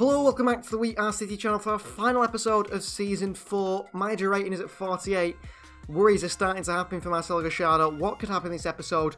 Hello, welcome back to the We Are City channel for our final episode of Season 4. Manager rating is at 48. Worries are starting to happen for Marcelo Gallardo. What could happen this episode?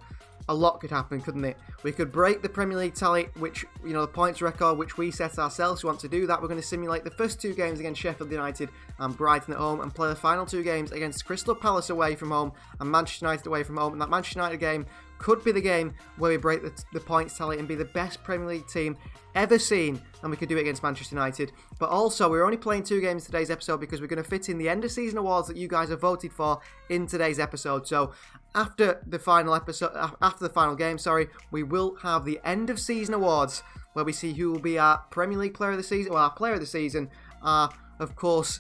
A lot could happen, couldn't it? We could break the Premier League tally, which, the points record, which we set ourselves. We want to do that. We're going to simulate the first two games against Sheffield United and Brighton at home and play the final two games against Crystal Palace away from home and Manchester United away from home. And that Manchester United game could be the game where we break the points tally and be the best Premier League team ever seen, and we could do it against Manchester United. But also, we're only playing two games in today's episode because we're going to fit in the end of season awards that you guys have voted for in today's episode. So after the final game, we will have the end of season awards where we see who will be our Premier League player of the season, well, our player of the season, of course,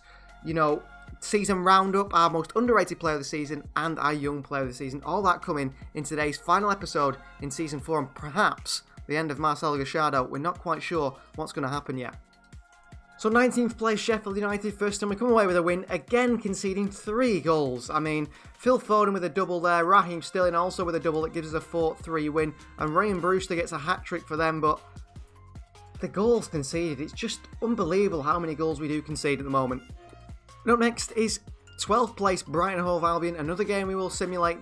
season roundup, our most underrated player of the season, and our young player of the season. All that coming in today's final episode in season 4, and perhaps the end of Marcelo Gallardo. We're not quite sure what's going to happen yet. So 19th place Sheffield United, first time we come away with a win, again conceding 3 goals. I mean, Phil Foden with a double there, Raheem Sterling also with a double that gives us a 4-3 win, and Ryan Brewster gets a hat-trick for them, but the goals conceded, it's just unbelievable how many goals we do concede at the moment. And up next is 12th place Brighton Hove Albion, another game we will simulate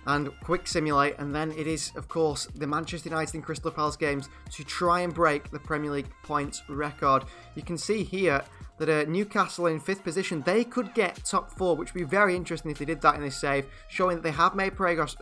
and quick simulate, and then it is, of course, the Manchester United and Crystal Palace games to try and break the Premier League points record. You can see here that Newcastle in 5th position, they could get top 4, which would be very interesting if they did that in this save, showing that they have made progress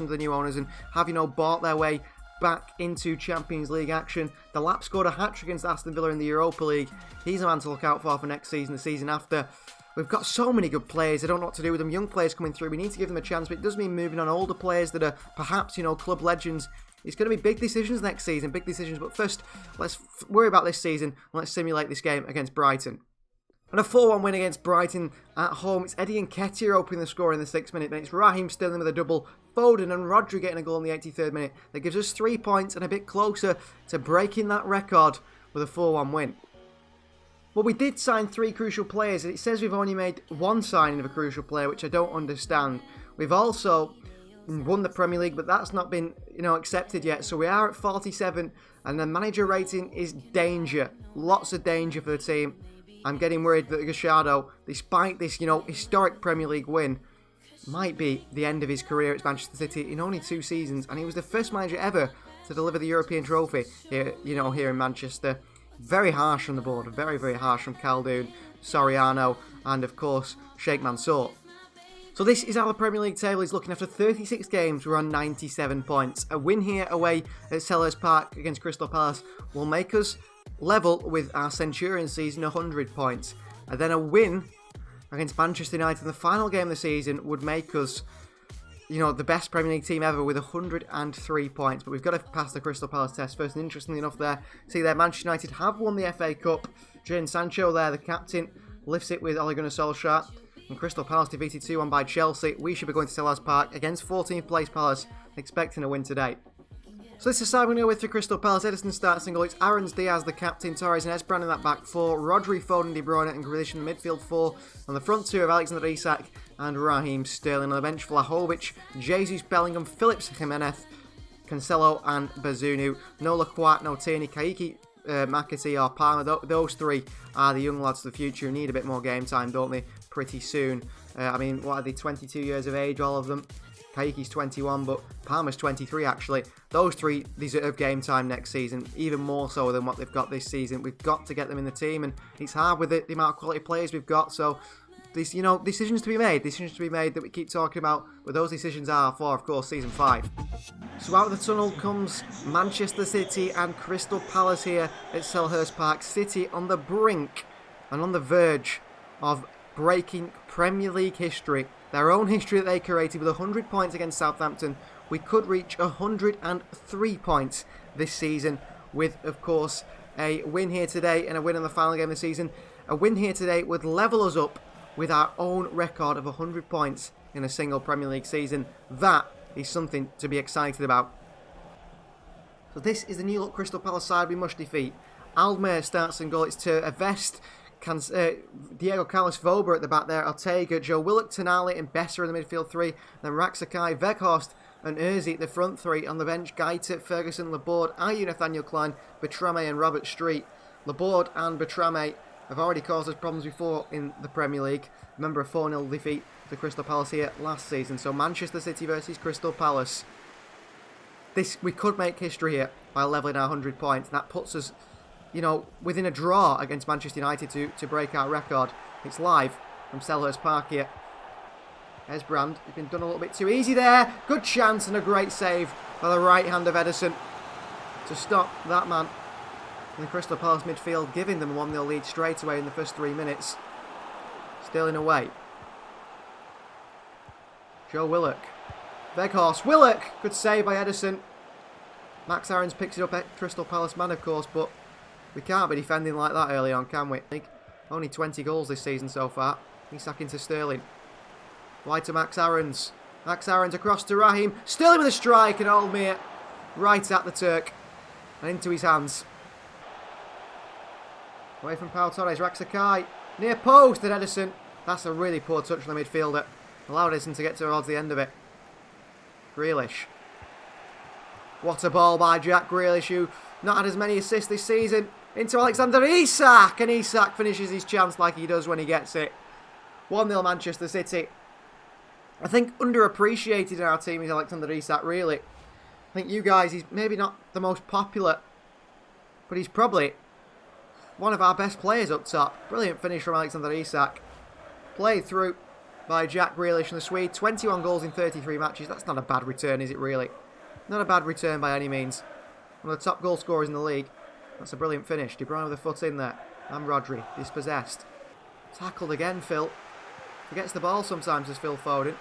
under the new owners and have, bought their way back into Champions League action. The Lap scored a hat-trick against Aston Villa in the Europa League. He's a man to look out for next season, the season after. We've got so many good players. I don't know what to do with them. Young players coming through. We need to give them a chance, but it does mean moving on older players that are perhaps, club legends. It's going to be big decisions next season, big decisions. But first, let's worry about this season and let's simulate this game against Brighton. And a 4-1 win against Brighton at home. It's Eddie Nketiah opening the score in the 6th minute. Then it's Raheem Sterling with a double. Foden and Rodri getting a goal in the 83rd minute. That gives us 3 points and a bit closer to breaking that record with a 4-1 win. Well, we did sign 3 crucial players, and it says we've only made 1 signing of a crucial player, which I don't understand. We've also won the Premier League, but that's not been, accepted yet. So we are at 47, and the manager rating is danger. Lots of danger for the team. I'm getting worried that Gallardo, despite this, historic Premier League win, might be the end of his career at Manchester City in only 2 seasons. And he was the first manager ever to deliver the European trophy here, here in Manchester. Very harsh on the board, very, very harsh from Khaldoon, Soriano, and of course, Sheikh Mansour. So this is how the Premier League table is looking. After 36 games, we're on 97 points. A win here away at Selhurst Park against Crystal Palace will make us level with our Centurion season 100 points. And then a win against Manchester United in the final game of the season would make us, the best Premier League team ever with 103 points. But we've got to pass the Crystal Palace test first. And interestingly enough there, see there, Manchester United have won the FA Cup. Jadon Sancho there, the captain, lifts it with Ole Gunnar Solskjaer. And Crystal Palace defeated 2-1 by Chelsea. We should be going to Selhurst Park against 14th place Palace, expecting a win today. So this is the side we're going to go with for Crystal Palace. Edison starts in goal. It's Aaron Diaz, the captain, Torres and Esbrand in that back 4. Rodri, Foden, De Bruyne and Grealish in the midfield 4. On the front 2 of Alexander Isak and Raheem Sterling. On the bench, Vlahovic, Jesus, Bellingham, Phillips, Jimenez, Cancelo and Bazunu. No Lacroix, no Tierney, Kaiki, McAtee or Palmer. Those 3 are the young lads of the future who need a bit more game time, don't they? Pretty soon. What are they, 22 years of age, all of them? Kaiki's 21, but Palmer's 23 actually. Those 3 deserve game time next season, even more so than what they've got this season. We've got to get them in the team, and it's hard with the amount of quality players we've got. So, decisions to be made that we keep talking about, but those decisions are for, of course, Season 5. So out of the tunnel comes Manchester City and Crystal Palace here at Selhurst Park. City on the brink and on the verge of breaking Premier League history. Their own history that they created with 100 points against Southampton. We could reach 103 points this season with, of course, a win here today and a win in the final game of the season. A win here today would level us up with our own record of 100 points in a single Premier League season. That is something to be excited about. So this is the new look Crystal Palace side we must defeat. Almere starts in goal. It's to a vest. Diego Carlos Vober at the back there, Ortega, Joe Willock, Tonali and Besser in the midfield 3, then Raksakai, Weghorst and Urzi at the front 3. On the bench, Gaita, Ferguson, Laborde, Ayew, Nathaniel Klein, Betrame and Robert Street. Laborde and Bertrame have already caused us problems before in the Premier League. Remember a 4-0 defeat to Crystal Palace here last season. So Manchester City versus Crystal Palace. We could make history here by levelling our 100 points. That puts us, you know, within a draw against Manchester United to break our record. It's live from Selhurst Park here. There's Brand. He's been done a little bit too easy there. Good chance and a great save by the right hand of Ederson to stop that man in the Crystal Palace midfield, giving them a 1-0 lead straight away in the first 3 minutes. Sterling away. Joe Willock. Weghorst. Willock! Good save by Ederson. Max Aarons picks it up at Crystal Palace man, of course, but we can't be defending like that early on, can we? Only 20 goals this season so far. He's sacking to Sterling. Wide to Max Aarons. Max Aarons across to Raheem. Sterling with a strike and Oldmere right at the Turk. And into his hands. Away from Pau Torres. Raxakai. Near post at Ederson. That's a really poor touch from the midfielder. Allowed Ederson to get towards the end of it. Grealish. What a ball by Jack Grealish, who not had as many assists this season. Into Alexander Isak. And Isak finishes his chance like he does when he gets it. 1-0 Manchester City. I think underappreciated in our team is Alexander Isak, really. I think you guys, he's maybe not the most popular, but he's probably one of our best players up top. Brilliant finish from Alexander Isak. Played through by Jack Grealish and the Swede. 21 goals in 33 matches. That's not a bad return, is it really? Not a bad return by any means. One of the top goal scorers in the league. That's a brilliant finish. De Bruyne with a foot in there. And Rodri, dispossessed. Tackled again, Phil. Forgets the ball sometimes as Phil Foden.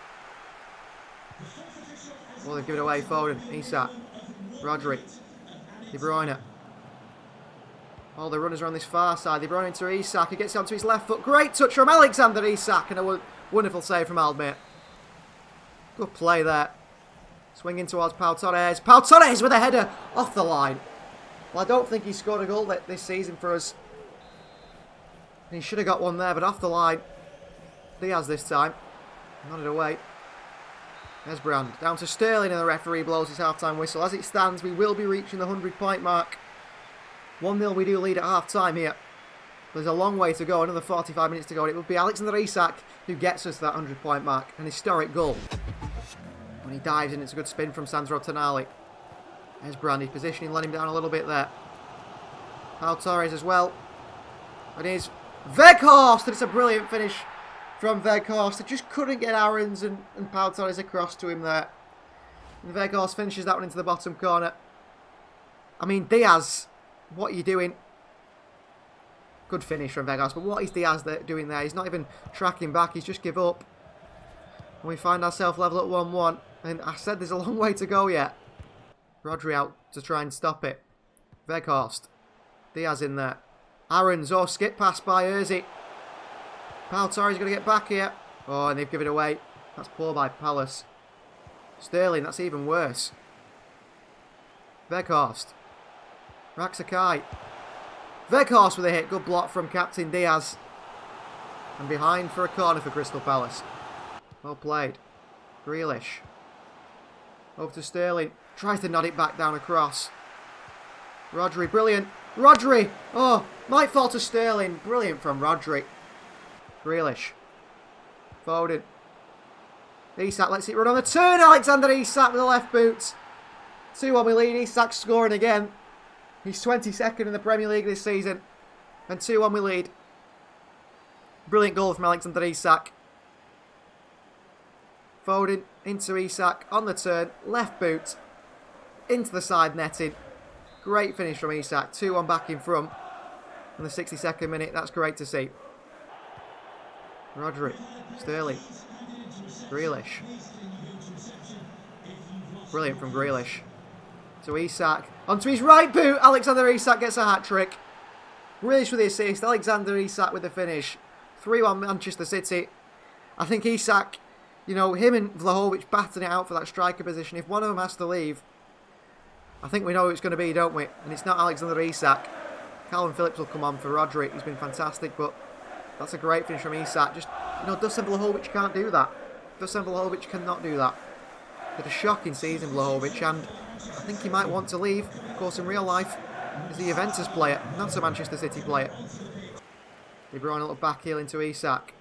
Oh, they've given away. Foden, Isak, Rodri, De Bruyne. All the runners are on this far side. De Bruyne into Isak. He gets onto his left foot. Great touch from Alexander Isak and a wonderful save from Aldmere. Good play there. Swinging towards Pau Torres. Pau Torres with a header off the line. Well, I don't think he scored a goal this season for us. He should have got one there, but off the line. Diaz this time. Nodded away. There's Brand. Down to Sterling and the referee blows his half-time whistle. As it stands, we will be reaching the 100-point mark. 1-0 we do lead at half-time here. There's a long way to go, another 45 minutes to go. And it will be Alexander Isak who gets us to that 100-point mark. An historic goal. When he dives in, it's a good spin from Sandro Tonali. There's Brand. He's positioning, let him down a little bit there. Pau Torres as well. And here's Weghorst. And it's a brilliant finish from Weghorst. They just couldn't get Aarons and Pau Torres across to him there. And Weghorst finishes that one into the bottom corner. I mean, Diaz, what are you doing? Good finish from Weghorst, but what is Diaz doing there? He's not even tracking back, he's just give up. And we find ourselves level at 1-1. And I said there's a long way to go yet. Rodri out to try and stop it. Weghorst. Diaz in there. Aarons, oh, skip pass by Ozil. Pau Torres going to get back here. Oh, and they've given it away. That's poor by Palace. Sterling, that's even worse. Weghorst. Raxakai. Weghorst with a hit. Good block from Captain Diaz. And behind for a corner for Crystal Palace. Well played. Grealish. Over to Sterling. Tries to nod it back down across. Rodri, brilliant. Rodri! Oh, might fall to Sterling. Brilliant from Rodri. Grealish. Foden. Isak lets it run on the turn. Alexander Isak with the left boot. 2-1 we lead. Isak scoring again. He's 22nd in the Premier League this season. And 2-1 we lead. Brilliant goal from Alexander Isak. Foden into Isak on the turn. Left boot. Into the side netting. Great finish from Isak. 2-1 back in front. In the 62nd minute. That's great to see. Rodri. Sterling. Grealish. Brilliant from Grealish. To Isak. Onto his right boot. Alexander Isak gets a hat-trick. Grealish with the assist. Alexander Isak with the finish. 3-1 Manchester City. I think Isak, you know, him and Vlahovic batting it out for that striker position. If one of them has to leave, I think we know who it's going to be, don't we? And it's not Alexander Isak. Calvin Phillips will come on for Rodri. He's been fantastic, but that's a great finish from Isak. Just, you know, Dusan Vlahovic can't do that. Dusan Vlahovic cannot do that. Had a shocking season, Vlahovic, and I think he might want to leave. Of course, in real life, is the Juventus player, not a Manchester City player. De Bruyne a little back heel into Isak.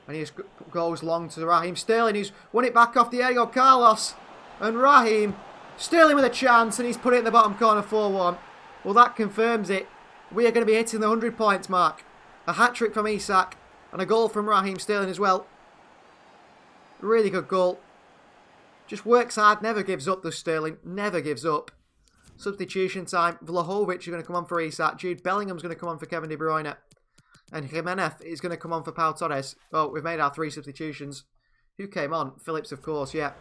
And he just goes long to Raheem Sterling, who's won it back off Diego Carlos. And Raheem, Sterling with a chance, and he's put it in the bottom corner 4-1. Well, that confirms it. We are going to be hitting the 100 points mark. A hat-trick from Isak, and a goal from Raheem Sterling as well. Really good goal. Just works hard, never gives up, does Sterling. Never gives up. Substitution time. Vlahovic is going to come on for Isak. Jude Bellingham's going to come on for Kevin De Bruyne. And Jimenez is going to come on for Pau Torres. Oh, we've made our 3 substitutions. Who came on? Phillips, of course, yeah.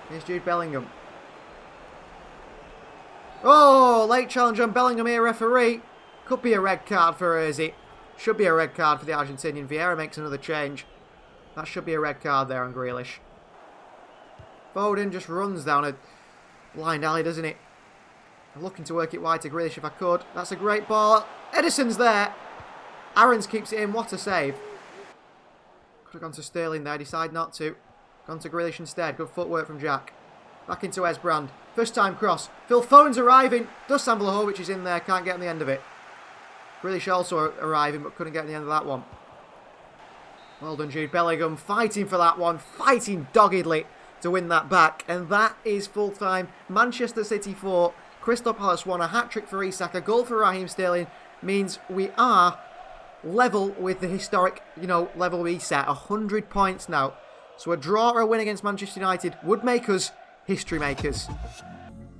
Here's Jude Bellingham. Oh, late challenge on Bellingham here, referee. Could be a red card for Ozzy. Should be a red card for the Argentinian. Vieira makes another change. That should be a red card there on Grealish. Foden just runs down a blind alley, doesn't it? I'm looking to work it wide to Grealish if I could. That's a great ball. Edison's there. Aarons keeps it in. What a save. Could have gone to Sterling there. Decide not to. Gone to Grealish instead. Good footwork from Jack. Back into Esbrand. First time cross. Phil Foden's arriving. Dusan Vlahovic is in there. Can't get on the end of it. Grealish also arriving, but couldn't get on the end of that one. Well done, Jude Bellingham. Fighting for that one. Fighting doggedly to win that back. And that is full time. Manchester City 4. Crystal Palace 1. A hat-trick for Isak. A goal for Raheem Sterling. Means we are level with the historic, level we set. 100 points now. So a draw or a win against Manchester United would make us history makers.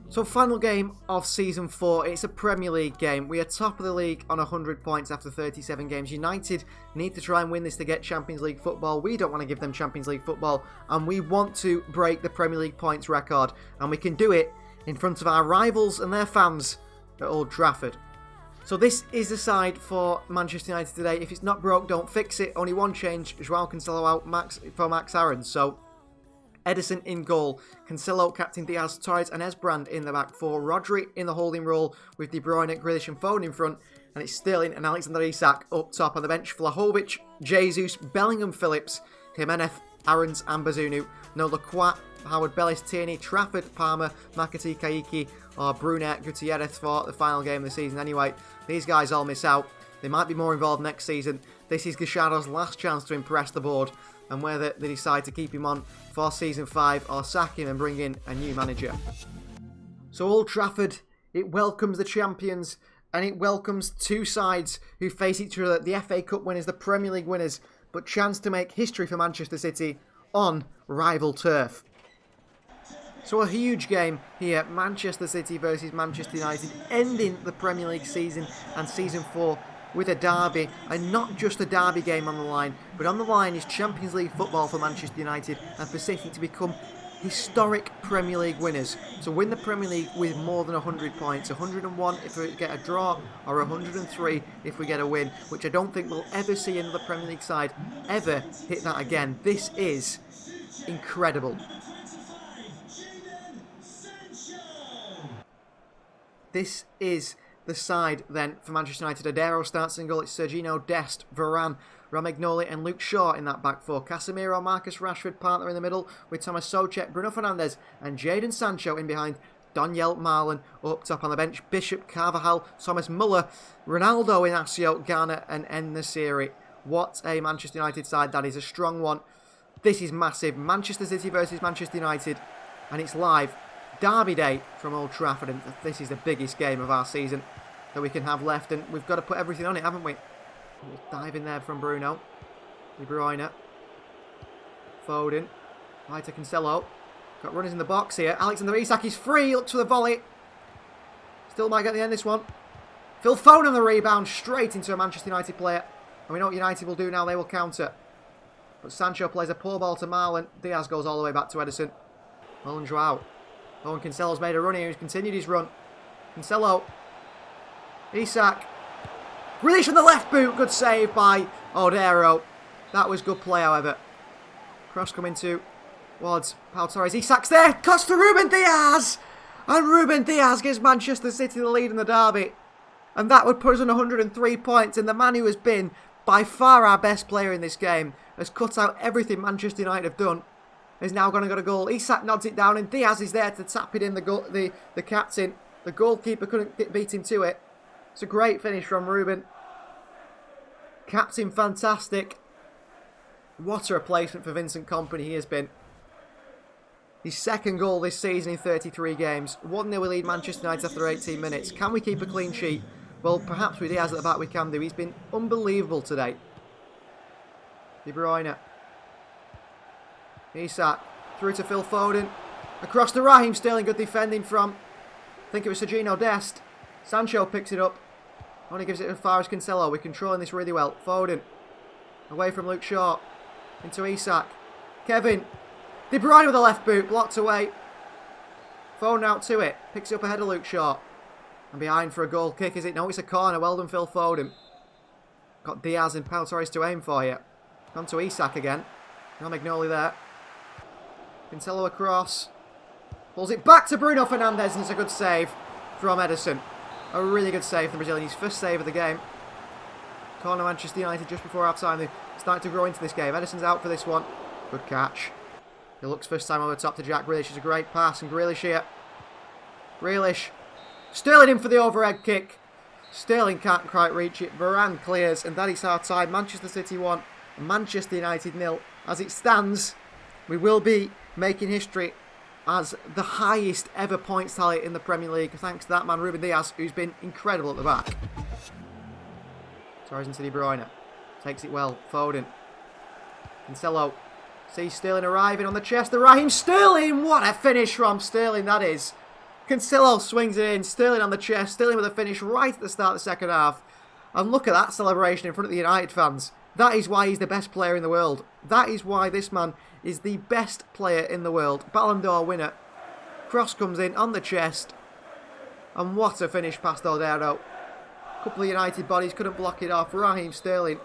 So final game of Season 4, it's a Premier League game. We are top of the league on 100 points after 37 games. United need to try and win this to get Champions League football. We don't want to give them Champions League football, and we want to break the Premier League points record, and we can do it in front of our rivals and their fans at Old Trafford. So this is the side for Manchester United today. If it's not broke, don't fix it. Only one change, Joao Cancelo out for Max Aarons. So Edison in goal, Cancelo, Captain Diaz, Torres and Esbrand in the back four, Rodri in the holding role with De Bruyne, Grealish and Foden in front, and it's Sterling and Alexander Isak up top on the bench. Vlahovic, Jesus, Bellingham, Phillips, Jimenez, Aarons and Bazunu, No Lacroix, Howard Bellis, Tierney, Trafford, Palmer, McAtee, Kaiki or Brunet, Gutierrez for the final game of the season. Anyway, these guys all miss out. They might be more involved next season. This is Gashado's last chance to impress the board, and whether they decide to keep him on for Season 5 or sack him and bring in a new manager. So Old Trafford, it welcomes the champions, and it welcomes two sides who face each other, the FA Cup winners, the Premier League winners, but chance to make history for Manchester City on rival turf. So a huge game here, Manchester City versus Manchester United, ending the Premier League season and Season 4 with a derby, and not just a derby game on the line, but on the line is Champions League football for Manchester United and for City to become historic Premier League winners. To win the Premier League with more than 100 points, 101 if we get a draw, or 103 if we get a win, which I don't think we'll ever see another Premier League side ever hit that again. This is incredible. This is the side then for Manchester United. Adero starts in goal. It's Serginho Dest, Varane, Romagnoli and Luke Shaw in that back four. Casemiro, Marcus Rashford partner in the middle with Thomas Soucek, Bruno Fernandes and Jadon Sancho in behind. Daniel Marlon up top on the bench. Bishop, Carvajal, Thomas Muller, Ronaldo, Inacio, Garner and En-Nesyri. What a Manchester United side that is. A strong one. This is massive. Manchester City versus Manchester United, and it's live. Derby day from Old Trafford, and this is the biggest game of our season that we can have left, and we've got to put everything on it, haven't we? We'll dive in there from Bruno. De Bruyne. Foden. Right to Cancelo. Got runners in the box here. Alexander Isak is free. Looks for the volley. Still might get the end of this one. Phil Foden on the rebound. Straight into a Manchester United player. And we know what United will do now. They will counter. But Sancho plays a poor ball to Marlon. Diaz goes all the way back to Edison. Marlon Joao. Oh, and Cancelo's made a run here. He's continued his run. Cancelo. Isak. Grealish on the left boot. Good save by Odero. That was good play, however. Cross coming towards Pau Torres. Isak's there. Costa Ruben Diaz. And Ruben Diaz gives Manchester City the lead in the derby. And that would put us on 103 points. And the man who has been by far our best player in this game has cut out everything Manchester United have done. Is now going to get a goal. Isak nods it down and Diaz is there to tap it in the captain. The goalkeeper couldn't beat him to it. It's a great finish from Ruben. Captain fantastic. What a replacement for Vincent Kompany he has been. His second goal this season in 33 games. 1-0 we lead Manchester United after 18 minutes. Can we keep a clean sheet? Well, perhaps with Diaz at the back we can do. He's been unbelievable today. De Bruyne. Isak. Through to Phil Foden. Across to Raheem Sterling. Good defending from, I think it was Sergino Dest. Sancho picks it up. Only gives it as far as Cancelo. We're controlling this really well. Foden. Away from Luke Shaw. Into Isak. Kevin. De Bruyne with a left boot. Blocked away. Foden out to it. Picks it up ahead of Luke Shaw. And behind for a goal kick, is it? No, it's a corner. Well done, Phil Foden. Got Diaz and Pau Torres to aim for you. On to Isak again. No Magnoli there. Cancelo across. Pulls it back to Bruno Fernandes, and it's a good save from Ederson. A really good save from the Brazilian. His first save of the game. Corner Manchester United just before half time. They're starting to grow into this game. Ederson's out for this one. Good catch. He looks first time over top to Jack Grealish. It's a great pass, and Grealish here. Grealish. Sterling in for the overhead kick. Sterling can't quite reach it. Varane clears, and that is our time. Manchester City 1, Manchester United 0. As it stands, we will be making history as the highest ever points tally in the Premier League, thanks to that man Ruben Diaz, who's been incredible at the back. Torres into De Bruyne. Takes it well. Foden. Cancelo. Sees Sterling arriving on the chest. The Raheem Sterling! What a finish from Sterling that is. Cancelo swings it in. Sterling on the chest. Sterling with a finish right at the start of the second half. And look at that celebration in front of the United fans. That is why he's the best player in the world. That is why this man is the best player in the world. Ballon d'Or winner. Cross comes in on the chest. And what a finish past Odero. A couple of United bodies couldn't block it off. Raheem Sterling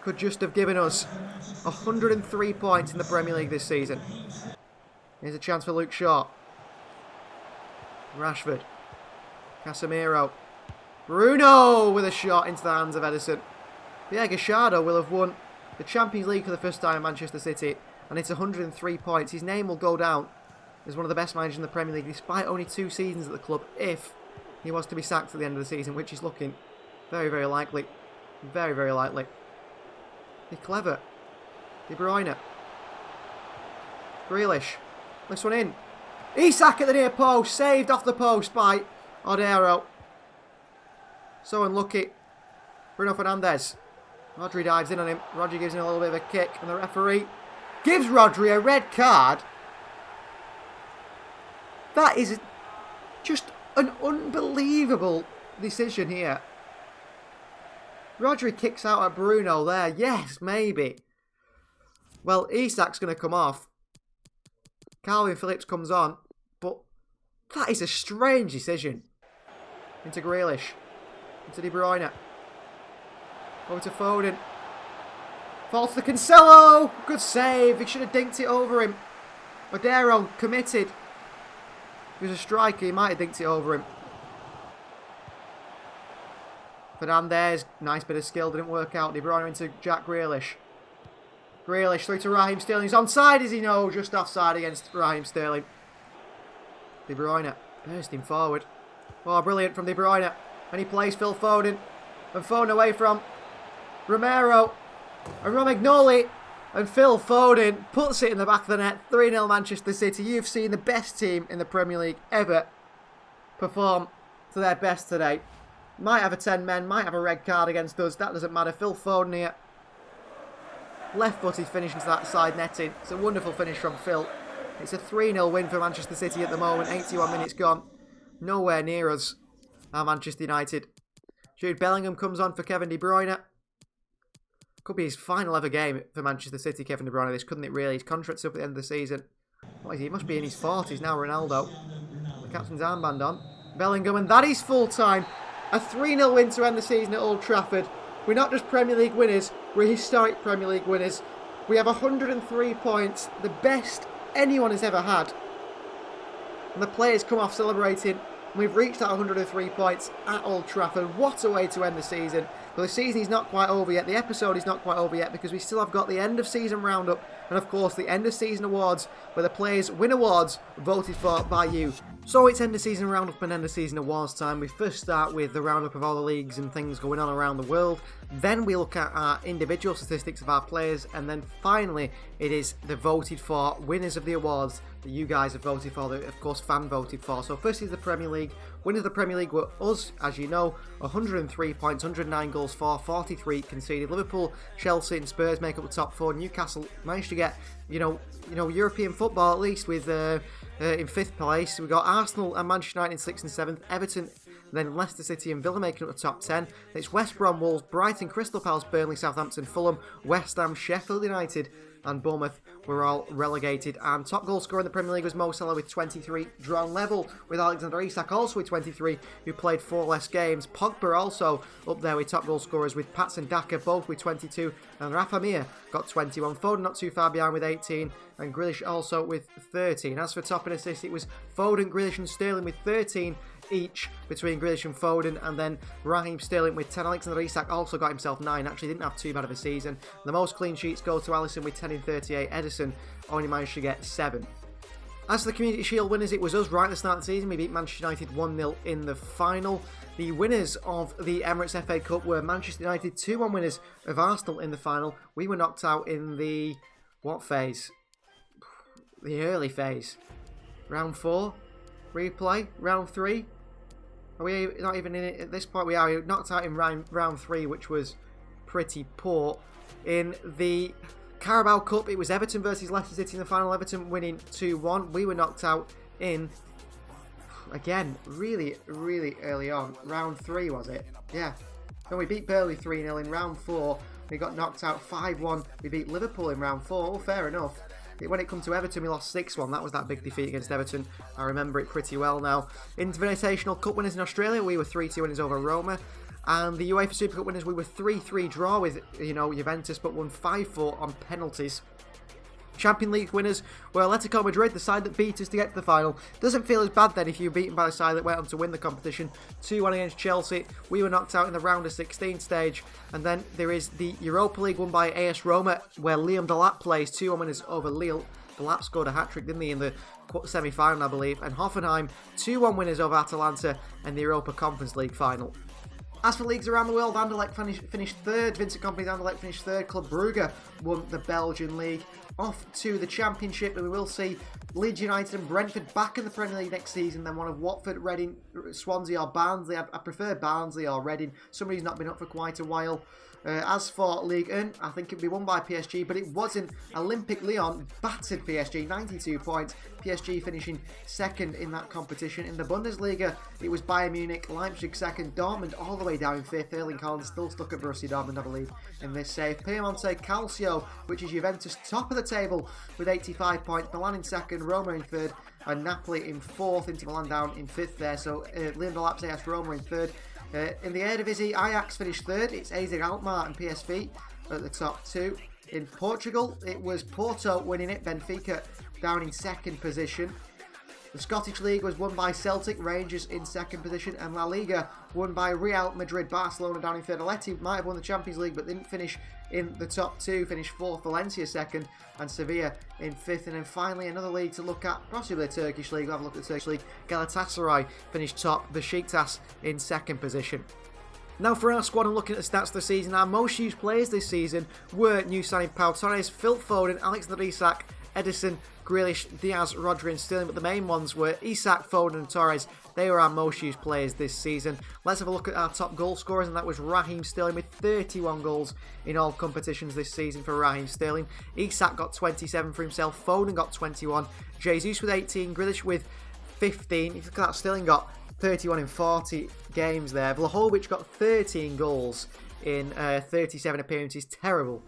could just have given us 103 points in the Premier League this season. Here's a chance for Luke Shaw. Rashford. Casemiro. Bruno with a shot into the hands of Ederson. Yeah, Gallardo will have won the Champions League for the first time in Manchester City, and it's 103 points. His name will go down as one of the best managers in the Premier League, despite only 2 seasons at the club, if he was to be sacked at the end of the season, which is looking very, very likely. Very, very likely. He's clever. De Bruyne. Grealish. This one in. Isak at the near post. Saved off the post by Odero. So unlucky. Bruno Fernandes. Rodri dives in on him. Rodri gives him a little bit of a kick. And the referee gives Rodri a red card. That is just an unbelievable decision here. Rodri kicks out at Bruno there. Yes, maybe. Well, Isak's going to come off. Calvin Phillips comes on. But that is a strange decision. Into Grealish. Into De Bruyne. Over to Foden. Falls to Cancelo. Good save. He should have dinked it over him. Odero committed. If he was a striker, he might have dinked it over him. Fernandes, nice bit of skill, didn't work out. De Bruyne into Jack Grealish. Grealish through to Raheem Sterling. He's onside, is he? No, just offside against Raheem Sterling. De Bruyne bursting forward. Oh, brilliant from De Bruyne. And he plays Phil Foden. And Foden away from Romero. And Romagnoli. And Phil Foden puts it in the back of the net. 3-0 Manchester City. You've seen the best team in the Premier League ever perform to their best today. Might have a 10 men, might have a red card against us. That doesn't matter. Phil Foden here. Left-footed finish into that side netting. It's a wonderful finish from Phil. It's a 3-0 win for Manchester City at the moment. 81 minutes gone. Nowhere near us are Manchester United. Jude Bellingham comes on for Kevin De Bruyne. Could be his final ever game for Manchester City, Kevin De Bruyne. This couldn't it really? His contract's up at the end of the season. What is he? He must be in his 40s now, Ronaldo. The captain's armband on. Bellingham, and that is full time. A 3-0 win to end the season at Old Trafford. We're not just Premier League winners, we're historic Premier League winners. We have 103 points, the best anyone has ever had. And the players come off celebrating. We've reached that 103 points at Old Trafford. What a way to end the season. But the season is not quite over yet. The episode is not quite over yet because we still have got the end of season roundup and of course the end of season awards where the players win awards voted for by you. So it's end of season roundup and end of season awards time. We first start with the roundup of all the leagues and things going on around the world. Then we look at our individual statistics of our players, and then finally it is the voted for winners of the awards that you guys have voted for, that of course fan voted for. So first is the Premier League. Winners of the Premier League were us, as you know, 103 points, 109 goals for, 43 conceded. Liverpool, Chelsea and Spurs make up the top 4. Newcastle managed to get, you know, European football at least with in 5th place. We got Arsenal and Manchester United in 6th and 7th. Everton, then Leicester City and Villa making up the top 10. It's West Brom, Wolves, Brighton, Crystal Palace, Burnley, Southampton, Fulham, West Ham, Sheffield United and Bournemouth were all relegated. And top goal scorer in the Premier League was Mo Salah with 23, drawn level with Alexander Isak also with 23, who played 4 less games. Pogba also up there with top goal scorers with Pats and Daka both with 22, and Rafa Mir got 21. Foden not too far behind with 18, and Grealish also with 13. As for top and assist, it was Foden, Grealish and Sterling with 13 each between Grealish and Foden, and then Raheem Sterling with 10. Alexander Isak also got himself 9, actually didn't have too bad of a season. The most clean sheets go to Alisson with 10 in 38. Edison only managed to get 7. As for the Community Shield winners, it was us right at the start of the season. We beat Manchester United 1-0 in the final. The winners of the Emirates FA Cup were Manchester United, 2-1 winners of Arsenal in the final. We were knocked out in the, what phase? The early phase. Round 4? Replay? Round 3? Are we not even in it at this point? We are knocked out in round 3, which was pretty poor. In the Carabao Cup, it was Everton versus Leicester City in the final. Everton winning 2-1. We were knocked out in, again, really, really early on. Round 3, was it? Yeah. Then we beat Burnley 3-0 in round 4. We got knocked out 5-1. We beat Liverpool in round 4. Oh, fair enough. When it comes to Everton, we lost 6-1. That was that big defeat against Everton. I remember it pretty well now. Invitational Cup winners in Australia, we were 3-2 winners over Roma. And the UEFA Super Cup winners, we were 3-3 draw with, Juventus, but won 5-4 on penalties. Champions League winners were Atletico Madrid, the side that beat us to get to the final. Doesn't feel as bad then if you're beaten by the side that went on to win the competition. 2-1 against Chelsea. We were knocked out in the round of 16 stage. And then there is the Europa League won by AS Roma, where Liam Delap plays. 2-1 winners over Lille. Delap scored a hat-trick, didn't he, in the semi-final, I believe. And Hoffenheim, 2-1 winners over Atalanta in the Europa Conference League final. As for leagues around the world, Anderlecht finished 3rd. Vincent Kompany's Anderlecht finished 3rd. Club Brugge won the Belgian League. Off to the Championship, and we will see Leeds United and Brentford back in the Premier League next season. Then one of Watford, Reading, Swansea or Barnsley. I prefer Barnsley or Reading. Somebody's not been up for quite a while. As for Ligue 1, I think it'd be won by PSG, but it wasn't. Olympique Lyon battered PSG, 92 points. PSG finishing 2nd in that competition. In the Bundesliga, it was Bayern Munich, Leipzig 2nd, Dortmund all the way down in 5th. Erling Haaland still stuck at Borussia Dortmund, I believe, in this save. Piemonte Calcio, which is Juventus, top of the table with 85 points. Milan in 2nd, Roma in 3rd, and Napoli in 4th. Inter Milan down in 5th there. So Liam Delap's AS Roma in 3rd. In the Eredivisie, Ajax finished 3rd. It's AZ Alkmaar and PSV at the top 2. In Portugal, it was Porto winning it. Benfica down in 2nd position. The Scottish League was won by Celtic, Rangers in 2nd position, and La Liga won by Real Madrid, Barcelona down in 3rd. Atleti might have won the Champions League, but didn't finish in the top 2, finished 4th, Valencia 2nd, and Sevilla in 5th. And then finally another league to look at, possibly a Turkish league. We'll have a look at the Turkish league. Galatasaray finished top, Besiktas in 2nd position. Now for our squad and looking at the stats of the season, our most used players this season were new signing Pau Torres, Phil Foden, Alexander Isak, Edison, Grealish, Diaz, Rodri and Sterling, but the main ones were Isak, Foden and Torres. They were our most used players this season. Let's have a look at our top goal scorers, and that was Raheem Sterling with 31 goals in all competitions this season for Raheem Sterling. Isak got 27 for himself, Foden got 21, Jesus with 18, Grealish with 15. If you look at that, Sterling got 31 in 40 games there. Vlahovic got 13 goals in 37 appearances. Terrible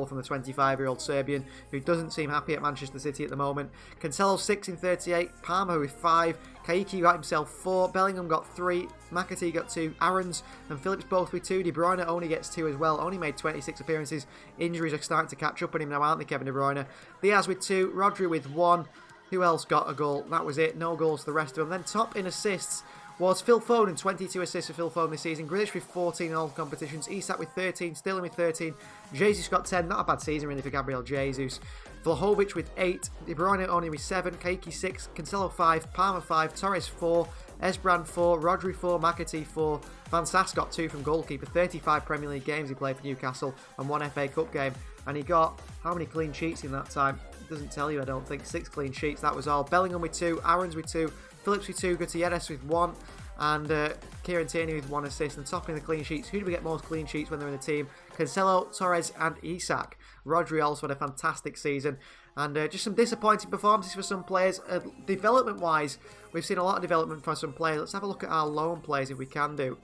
from the 25-year-old Serbian, who doesn't seem happy at Manchester City at the moment. Cancelo 6 in 38, Palmer with 5, Kaiki got himself 4, Bellingham got 3, McAtee got 2, Aarons and Phillips both with 2, De Bruyne only gets 2 as well, only made 26 appearances. Injuries are starting to catch up on him now, aren't they, Kevin De Bruyne? Diaz with 2, Rodri with 1, who else got a goal? That was it, no goals for the rest of them. Then top in assists was Phil Foden, 22 assists for Phil Foden this season. Grealish with 14 in all competitions. Isak with 13, Sterling with 13. Jesus got 10, not a bad season really for Gabriel Jesus. Vlahovic with 8, De Bruyne only with 7, Kaki 6, Cancelo 5, Palmer 5, Torres 4, Esbrand 4, Rodri 4, McAtee 4, Van Sass got 2 from goalkeeper, 35 Premier League games he played for Newcastle and 1 FA Cup game, and he got how many clean sheets in that time? It doesn't tell you, I don't think. 6 clean sheets, that was all. Bellingham with 2, Aarons with 2, Phillips with 2, Gutierrez with 1, and Kieran Tierney with 1 assist. And topping the clean sheets, who do we get most clean sheets when they're in the team? Cancelo, Torres and Isak. Rodri also had a fantastic season. And just some disappointing performances for some players. Development-wise, we've seen a lot of development for some players. Let's have a look at our loan players if we can do.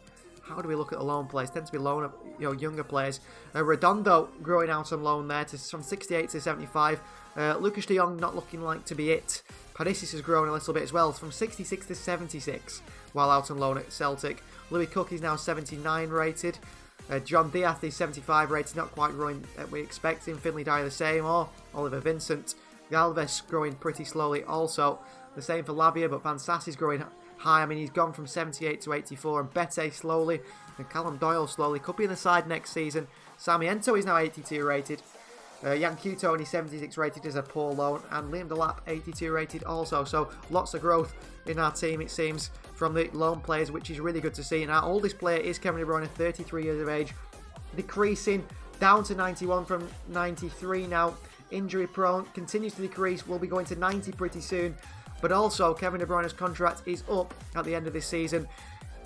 How do we look at the loan players? Tend to be loan, younger players. Redondo growing out on loan there from 68 to 75. Lucas de Jong not looking like to be it. Paredes has grown a little bit as well, from 66 to 76 while out on loan at Celtic. Louis Cook is now 79 rated. John Diaz is 75 rated, not quite growing that we expected. Finley Dyer the same, or Oliver Vincent. Galvez growing pretty slowly also. The same for Lavia, but Van Sass is growing high. I mean, he's gone from 78 to 84, and Bete slowly, and Callum Doyle slowly. Could be in the side next season. Sarmiento is now 82 rated. Jan Kuto only 76 rated as a poor loan, and Liam Delap 82 rated also. So lots of growth in our team, it seems, from the loan players, which is really good to see. And our oldest player is Kevin De Bruyne, 33 years of age, decreasing down to 91 from 93 now. Injury prone, continues to decrease, will be going to 90 pretty soon. But also, Kevin De Bruyne's contract is up at the end of this season.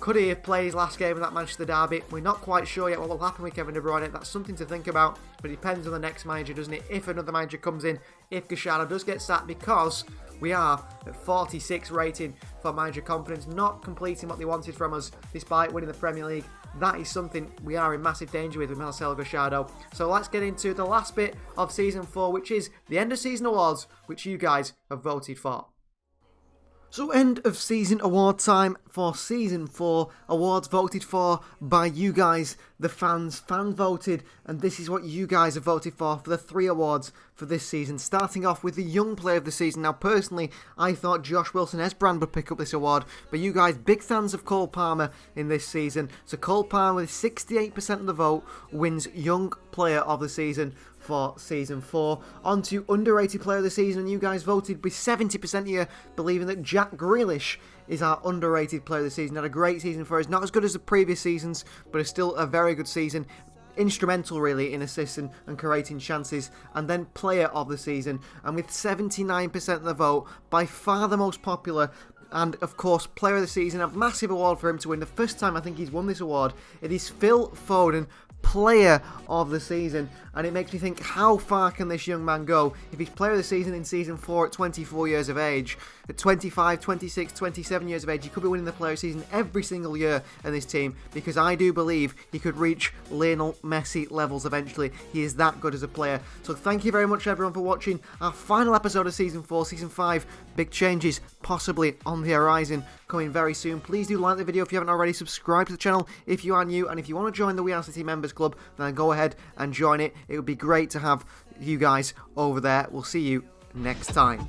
Could he have played his last game in that Manchester derby? We're not quite sure yet what will happen with Kevin De Bruyne. That's something to think about, but it depends on the next manager, doesn't it? If another manager comes in, if Gallardo does get sacked, because we are at 46 rating for manager confidence, not completing what they wanted from us despite winning the Premier League. That is something we are in massive danger with Marcelo Gallardo. So let's get into the last bit of Season 4, which is the end of season awards, which you guys have voted for. So end of season award time for Season 4. Awards voted for by you guys, the fans. Fan voted, and this is what you guys have voted for the 3 awards for this season. Starting off with the Young Player of the Season. Now personally, I thought Josh Wilson-Esbrand would pick up this award, but you guys, big fans of Cole Palmer in this season. So Cole Palmer with 68% of the vote wins Young Player of the Season for Season 4. On to Underrated Player of the Season, and you guys voted with 70% here, believing that Jack Grealish is our underrated Player of the Season. Had a great season for us, not as good as the previous seasons, but it's still a very good season. Instrumental really in assists and creating chances. And then Player of the Season, and with 79% of the vote, by far the most popular. And of course, Player of the Season, a massive award for him to win. The first time I think he's won this award. It is Phil Foden, Player of the Season, and it makes me think, how far can this young man go if he's Player of the Season in Season 4 at 24 years of age? At 25, 26, 27 years of age, he could be winning the Player of the Season every single year in this team, because I do believe he could reach Lionel Messi levels eventually. He is that good as a player. So thank you very much everyone for watching our final episode of Season 4. Season 5, big changes possibly on the horizon, coming very soon. Please do like the video if you haven't already, subscribe to the channel if you are new, and if you want to join the We Are City Members Club, then go ahead and join it. It would be great to have you guys over there. We'll see you next time.